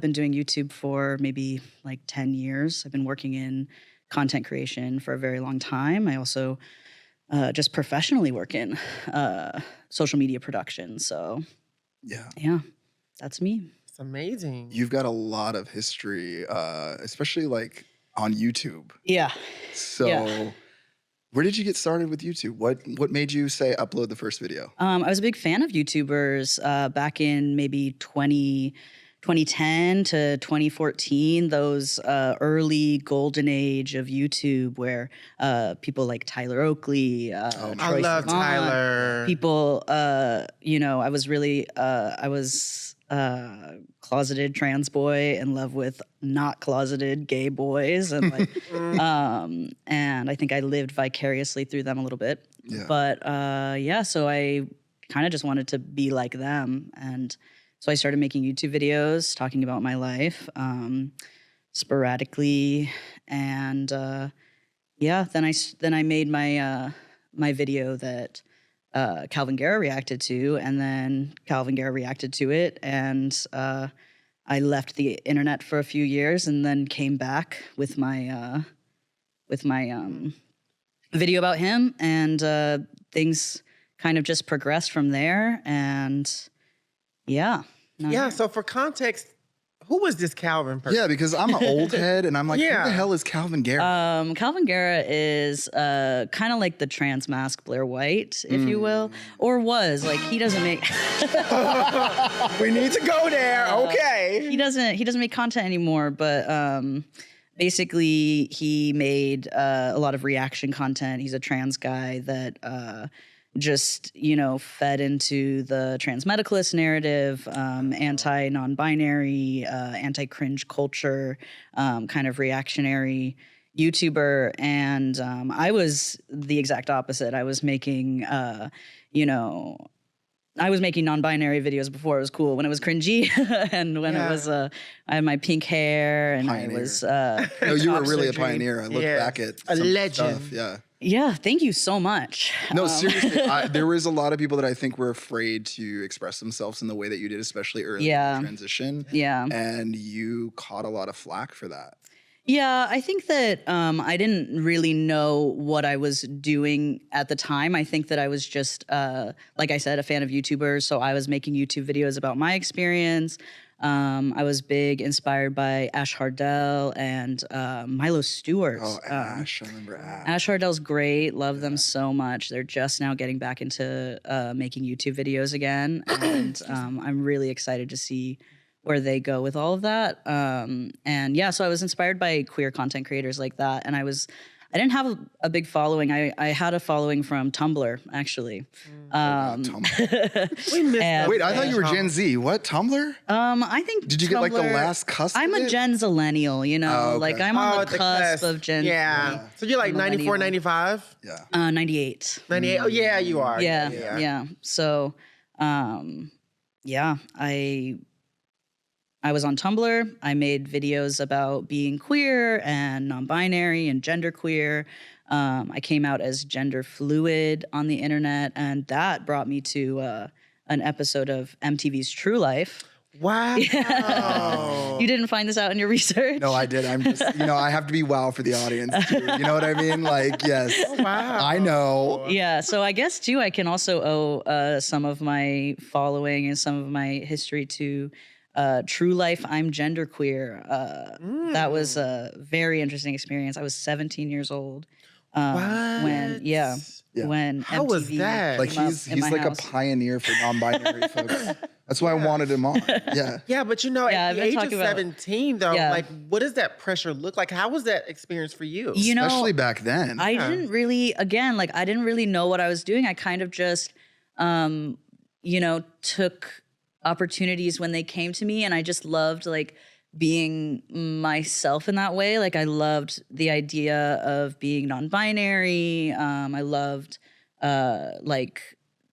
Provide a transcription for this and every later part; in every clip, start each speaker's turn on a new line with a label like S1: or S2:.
S1: Been doing YouTube for maybe like 10 years. I've been working in content creation for a very long time. I also just professionally work in social media production. So yeah, that's me.
S2: It's amazing.
S3: You've got a lot of history, especially like on YouTube.
S1: Yeah.
S3: So where did you get started with YouTube? What made you say upload the first video?
S1: I was a big fan of YouTubers back in maybe 2010 to 2014, those early golden age of YouTube where people like Tyler Oakley,
S2: I love Tyler.
S1: People, you know, I was closeted trans boy in love with not closeted gay boys, and like, and I think I lived vicariously through them a little bit.
S3: Yeah.
S1: But yeah, so I kind of just wanted to be like them, and so I started making YouTube videos talking about my life sporadically, and yeah, then I made my my video that Calvin Guerra reacted to, and then Calvin Guerra reacted to it, and I left the internet for a few years, and then came back with my video about him, and things kind of just progressed from there, and yeah.
S2: Yeah, so for context, who was this Calvin person?
S3: Yeah, because I'm an old head, and I'm like, who the hell is Calvin Guerra?
S1: Calvin Guerra is kind of like the trans mask Blair White, if you will, or was. Like, he doesn't make.
S2: We need to go there. Okay.
S1: He doesn't make content anymore, but basically he made a lot of reaction content. He's a trans guy that just, you know, fed into the trans medicalist narrative, anti-non-binary, anti-cringe culture, kind of reactionary YouTuber. And I was the exact opposite. I was making, you know, I was making non-binary videos before it was cool, when it was cringy, and when it was, I had my pink hair, and
S3: Pioneer.
S1: I was.
S3: No, you were really a pioneer. I look back at
S2: a
S3: some
S2: legend.
S3: Stuff. Yeah.
S1: Yeah, thank you so much.
S3: No, seriously, there was a lot of people that I think were afraid to express themselves in the way that you did, especially early in the transition.
S1: Yeah.
S3: And you caught a lot of flack for that.
S1: Yeah, I think that I didn't really know what I was doing at the time. I think that I was just, like I said, a fan of YouTubers. So I was making YouTube videos about my experience. I was big inspired by Ash Hardell and Milo Stewart.
S3: Oh, Ash. I remember Ash.
S1: Ash Hardell's great. Love them so much. They're just now getting back into making YouTube videos again. And I'm really excited to see where they go with all of that. And yeah, so I was inspired by queer content creators like that. And I didn't have a big following. I had a following from Tumblr, actually.
S3: Tumblr.
S2: We missed that.
S3: Wait, I thought you were Gen Z. What, Tumblr?
S1: I think
S3: Did you get like the last cusp
S1: I'm
S3: of
S1: a
S3: it?
S1: Gen Zillennial, you know?
S3: Oh, okay.
S1: Like, I'm on the cusp of Gen Z.
S2: Yeah. So you're like 94, 95?
S3: Yeah.
S1: 98.
S2: 98? Oh, yeah, you are.
S1: Yeah. So, yeah, I was on Tumblr. I made videos about being queer and non-binary and genderqueer. I came out as gender fluid on the internet, and that brought me to an episode of MTV's True Life.
S2: Wow.
S1: You didn't find this out in your research?
S3: No, I did. I'm just, you know, I have to be wow for the audience too. You know what I mean? Like, yes.
S2: Oh, wow.
S3: I know.
S1: Yeah, so I guess too, I can also owe some of my following and some of my history to True Life, I'm Genderqueer. That was a very interesting experience. I was 17 years old. When
S2: How
S1: MTV
S2: was that?
S3: Like, he's like
S1: house.
S3: a pioneer for non-binary folks. That's why I wanted him on. Yeah.
S2: Yeah, but you know, at the age of 17, though,
S1: Yeah.
S2: like, what does that pressure look like? How was that experience for you?
S1: You know,
S3: Especially back then.
S1: I didn't really, again, like, I didn't really know what I was doing. I kind of just, you know, took opportunities when they came to me, and I just loved, like, being myself in that way. Like, I loved the idea of being non-binary. I loved, like,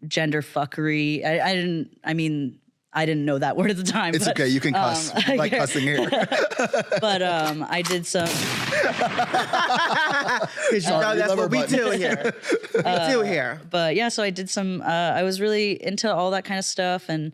S1: gender fuckery. I didn't know that word at the time.
S3: It's
S1: but,
S3: okay. You can cuss. We like cussing here.
S1: But I did some.
S2: Because you know that's what we do here. We do here.
S1: But yeah, so I did some. I was really into all that kind of stuff, and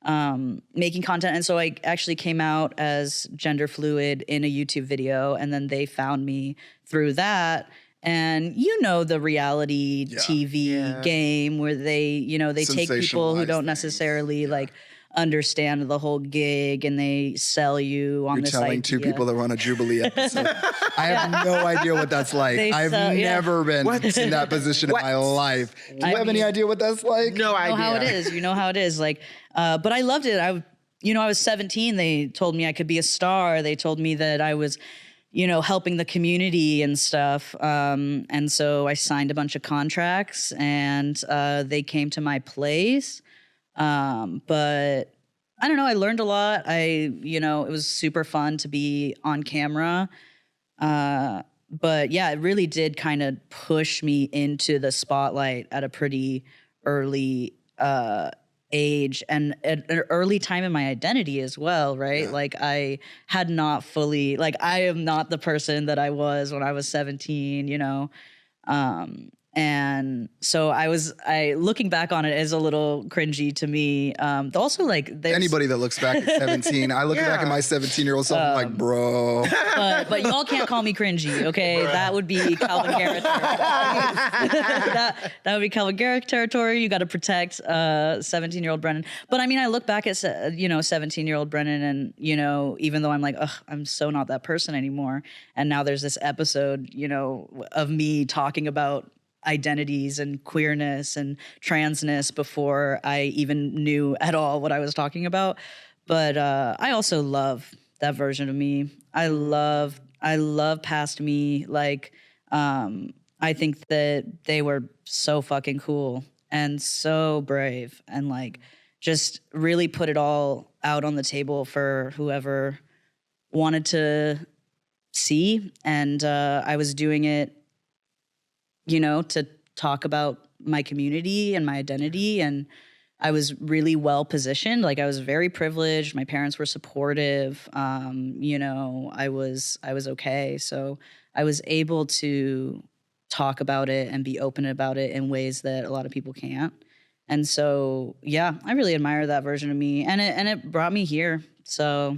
S1: making content. And so I actually came out as gender fluid in a YouTube video, and then they found me through that. And the reality TV game where they, they take people who don't necessarily like understand the whole gig, and they sell you on this idea.
S3: You're telling two people that run a Jubilee episode. I have no idea what that's like. I've never been in that position in my life. Do you have any idea what that's like?
S2: No idea.
S1: How it is. You know how it is. Like, but I loved it. I was 17. They told me I could be a star. They told me that I was, helping the community and stuff. And so I signed a bunch of contracts, and they came to my place. But I don't know, I learned a lot. It was super fun to be on camera. But yeah, it really did kind of push me into the spotlight at a pretty early, age, and at an early time in my identity as well, right? Yeah. Like I had not fully, like I am not the person that I was when I was 17, and so looking back on it is a little cringy to me. Also, like
S3: anybody that looks back at 17, I look back at my 17-year-old self, I'm like, bro.
S1: But y'all can't call me cringy, okay? That would be Calvin Garrett territory. that would be Calvin Garrett territory. You got to protect 17-year-old Brennan. But I mean, I look back at 17-year-old Brennan, and even though I'm like, ugh, I'm so not that person anymore. And now there's this episode, of me talking about identities and queerness and transness before I even knew at all what I was talking about. But I also love that version of me. I love past me. Like, I think that they were so fucking cool and so brave, and like just really put it all out on the table for whoever wanted to see. And I was doing it, to talk about my community and my identity. And I was really well positioned. Like I was very privileged. My parents were supportive. I was okay. So I was able to talk about it and be open about it in ways that a lot of people can't. And so, yeah, I really admire that version of me, and it brought me here. So